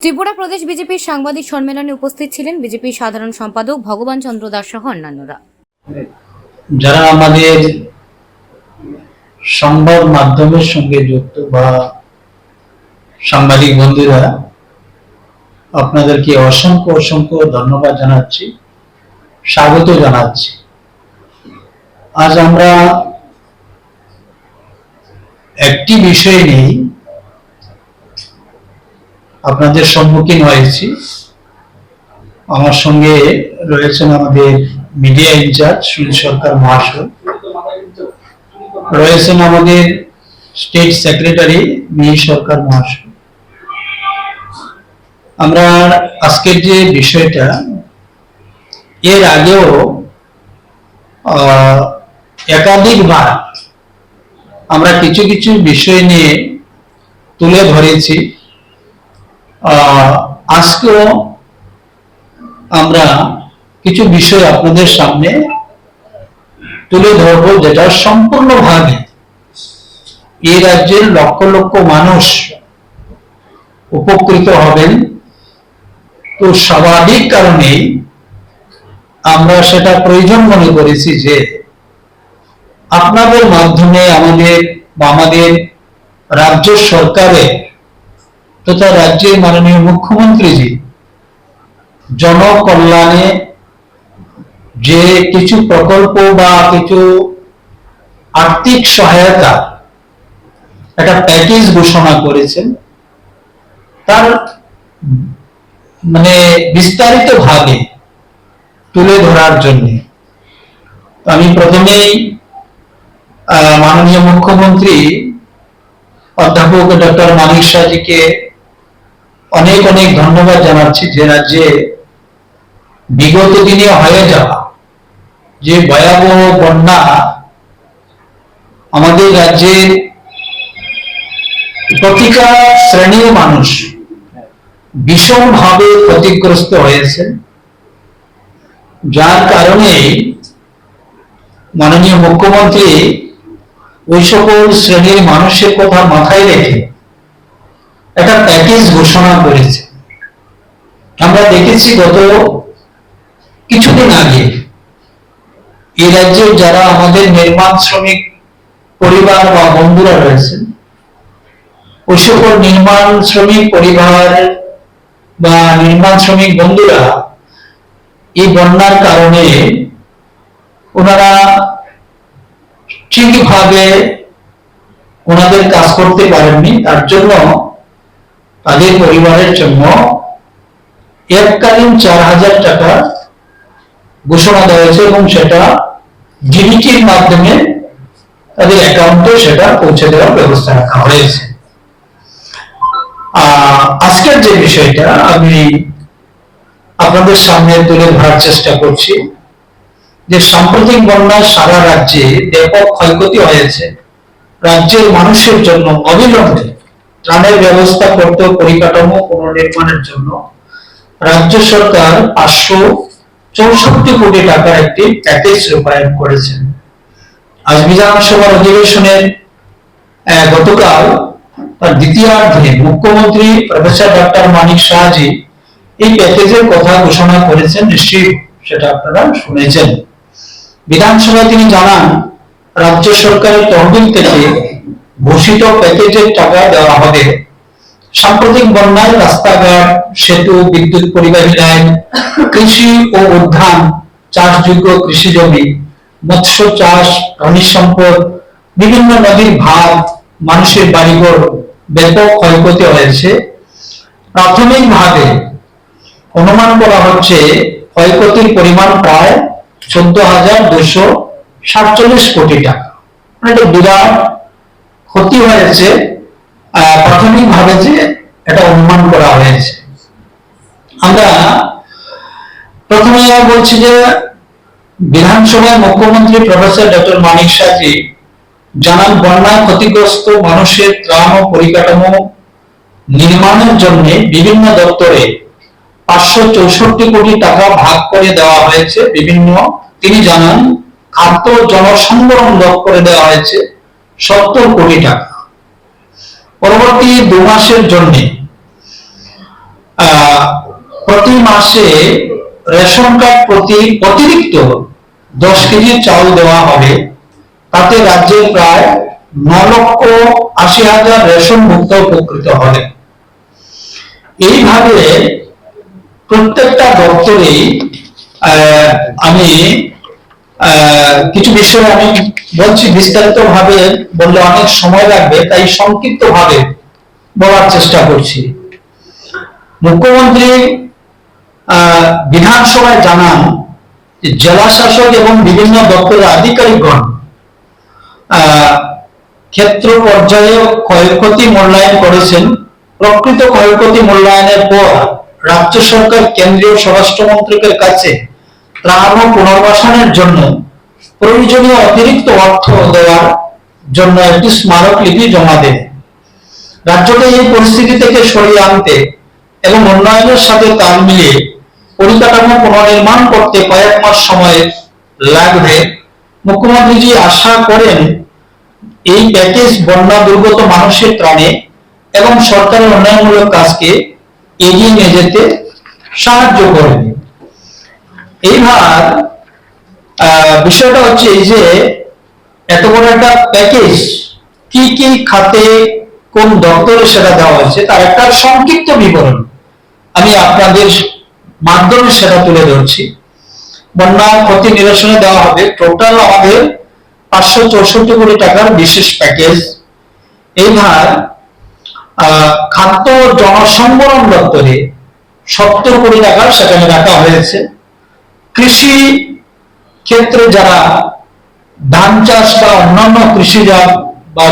ত্রিপুরা প্রদেশ বিজেপির সাংবাদিক সম্মেলনে উপস্থিত ছিলেন বিজেপির সাধারণ সম্পাদক ভগবান চন্দ্র দাস সহ অন্যান্যরা। যারা আমাদের সংবাদ মাধ্যমের সঙ্গে যুক্ত বা সাংবাদিক বন্ধুরা, আপনাদেরকে অসংখ্য অসংখ্য ধন্যবাদ জানাচ্ছি, স্বাগত জানাচ্ছি। আজ আমরা একটি বিষয় নিয়ে আপনাদের সম্মুখীন হয়েছি। আমার সঙ্গে রয়েছেন আমাদের মিডিয়া ইনচার্জ সুনীল সরকার মহাশয়, রয়েছেন আমাদের স্টেট সেক্রেটারি মিহির সরকার মহাশয়। আমরা আজকের যে বিষয়টা, এর আগেও একাধিকবার আমরা কিছু কিছু বিষয় নিয়ে তুলে ধরেছি। আজকেও আমরা কিছু বিষয় আপনাদের সামনে তুলে ধরবো, যেটা সম্পূর্ণভাবে এই রাজ্যের লক্ষ লক্ষ মানুষ উপকৃত হবেন। তো স্বাভাবিক কারণেই আমরা সেটা প্রয়োজন মনে করেছি যে আপনাদের মাধ্যমে আমাদের রাজ্য সরকারের তথা রাজ্যের মাননীয় মুখ্যমন্ত্রীজি জনকল্যাণে যে কিছু প্রকল্প বা কিছু আর্থিক সহায়তা একটা প্যাকেজ ঘোষণা করেছেন, তার বিস্তারিত ভাবে তুলে ধরার জন্য আমি প্রথমেই মাননীয় মুখ্যমন্ত্রী অধ্যাপক ডক্টর মানিক শাহজিকে অনেক অনেক ধন্যবাদ জানাচ্ছি, যে রাজ্যে বিগত দিনে হয়ে যাওয়া যে ভয়াবহ বন্যা আমাদের রাজ্যের প্রতিটা শ্রেণীর মানুষ ভীষণভাবে ক্ষতিগ্রস্ত হয়েছে, যার কারণে মাননীয় মুখ্যমন্ত্রী ওই সকল শ্রেণীর মানুষের কথা মাথায় রেখে একটা প্যাকেজ ঘোষণা করেছে। আমরা দেখেছি গত কিছুদিন আগে এই রাজ্যে যারা আমাদের নির্মাণ শ্রমিক পরিবার বা বন্ধুরা রয়েছেন, ওই সকল নির্মাণ শ্রমিক পরিবার বা নির্মাণ শ্রমিক বন্ধুরা এই বন্যার কারণে ওনারা ঠিকভাবে ওনাদের কাজ করতে পারেননি। তার জন্য তাদের পরিবারের জন্য এককালীন 4,000 টাকা ঘোষণা দেওয়া হয়েছে এবং সেটা ডিবিটির মাধ্যমে তাদের অ্যাকাউন্টে সেটা পৌঁছে দেওয়ার ব্যবস্থা রাখা হয়েছে। আজকের যে বিষয়টা আমি আপনাদের সামনে তুলে ধরার চেষ্টা করছি, যে সাম্প্রতিক বন্যায় সারা রাজ্যে ব্যাপক ক্ষয়ক্ষতি হয়েছে। রাজ্যের মানুষের জন্য অবিলম্বে ত্রাণের ব্যবস্থা করতে পরিকাঠামো পুনর্নির্মাণের জন্য রাজ্য সরকার 564 কোটি টাকার একটি প্যাকেজ রূপায়ণ করেছেন। আজ বিধানসভার অধিবেশনের গতকাল তার দ্বিতীয়ার্ধে মুখ্যমন্ত্রী প্রফেসর ডক্টর মানিক শাহজি এই প্যাকেজের কথা ঘোষণা করেছেন, নিশ্চয়ই সেটা আপনারা শুনেছেন। বিধানসভায় তিনি জানান, রাজ্য সরকারের তহবিল থেকে ঘোষিত প্যাকেজের টাকা দেওয়া হবে সাম্প্রতিক বন্যায় রাস্তাঘাট, সেতু, বিদ্যুৎ পরিবাহী লাইন, কৃষি ও উদ্যান চাষযোগ্য কৃষি জমি, মৎস্য চাষ, প্রাণী সম্পদ, বিভিন্ন নদীর ভাগ, মানুষের বাড়িঘর ব্যাপক ক্ষয়ক্ষতি হয়েছে। প্রাথমিকভাবে অনুমান করা হচ্ছে ক্ষয়ক্ষতির পরিমাণ প্রায় 14,247 কোটি টাকা। এটা বিরাট ক্ষতি হয়েছে প্রাথমিকভাবে, যে এটা অনুমান করা হয়েছে। আমরা প্রথমে বলছি যে বিধানসভায় মুখ্যমন্ত্রী প্রফেসর ডক্টর মানিক শাহজি জানান, বন্যায় ক্ষতিগ্রস্ত মানুষের ত্রাণ ও পরিকাঠামো নির্মাণের জন্য বিভিন্ন দপ্তরে 564 কোটি টাকা ভাগ করে দেওয়া হয়েছে। তিনি জানান, খাদ্য জনসংবরণ দপ্তরে দেওয়া হয়েছে 70 কোটি টাকা। পরবর্তী 2 মাসের জন্য প্রতি মাসে রেশন কার্ড প্রতি অতিরিক্ত 10 কেজি চাউল দেওয়া হবে, তাতে রাজ্যের প্রায় 9,80,000 রেশন ভুক্ত উপকৃত হবে। এইভাবে প্রত্যেকটা দপ্তরেই আমি কিছু বিষয় আমি বলছি, বিস্তারিত ভাবে বললে অনেক সময় লাগবে, তাই সংক্ষিপ্ত ভাবে বলার চেষ্টা করছি। মুখ্যমন্ত্রী বিধানসভায় জানান যে জেলা শাসক এবং বিভিন্ন দপ্তরের আধিকারিকগণ ক্ষেত্র পর্যায়ে ক্ষয়ক্ষতি মূল্যায়ন করেছেন। প্রকৃত ক্ষয়ক্ষতি মূল্যায়নের পর রাজ্য সরকার কেন্দ্রীয় স্বরাষ্ট্র মন্ত্রকের কাছে ত্রাণ ও পুনর্বাসনের জন্য প্রয়োজনীয় অতিরিক্ত অর্থ দেওয়ার জন্য একটি স্মারকলিপি জমা দেবে। রাজ্যকে এই পরিস্থিতি থেকে সরিয়ে আনতে এবং উন্নয়নের সাথে তাল মিলিয়ে পরিকাঠামো পুনর্নির্মাণ করতে কয়েক মাস সময় লাগবে। মুখ্যমন্ত্রীজি আশা করেন এই প্যাকেজ বন্যা দুর্গত মানুষের ত্রাণে এবং সরকারের উন্নয়নমূলক কাজকে এগিয়ে নিয়ে যেতে সাহায্য করবে। এইবার বিষয়টা হচ্ছে এই যে এত বড় একটা প্যাকেজ কি কি খাতে কোন দপ্তরে সেটা দেওয়া হয়েছে তার একটা সংক্ষিপ্ত বিবরণ আমি আপনাদের মাধ্যমে সেটা তুলে ধরছি। বন্যা ক্ষতি নিরসনে দেওয়া হবে টোটাল আমাদের 564 কোটি টাকার বিশেষ প্যাকেজ। এইবার খাদ্য জনসংবরণ দপ্তরে 70 কোটি টাকা সেখানে রাখা হয়েছে। কৃষি ক্ষেত্রে যারা ধান চাষ বা অন্যান্য কৃষিজাত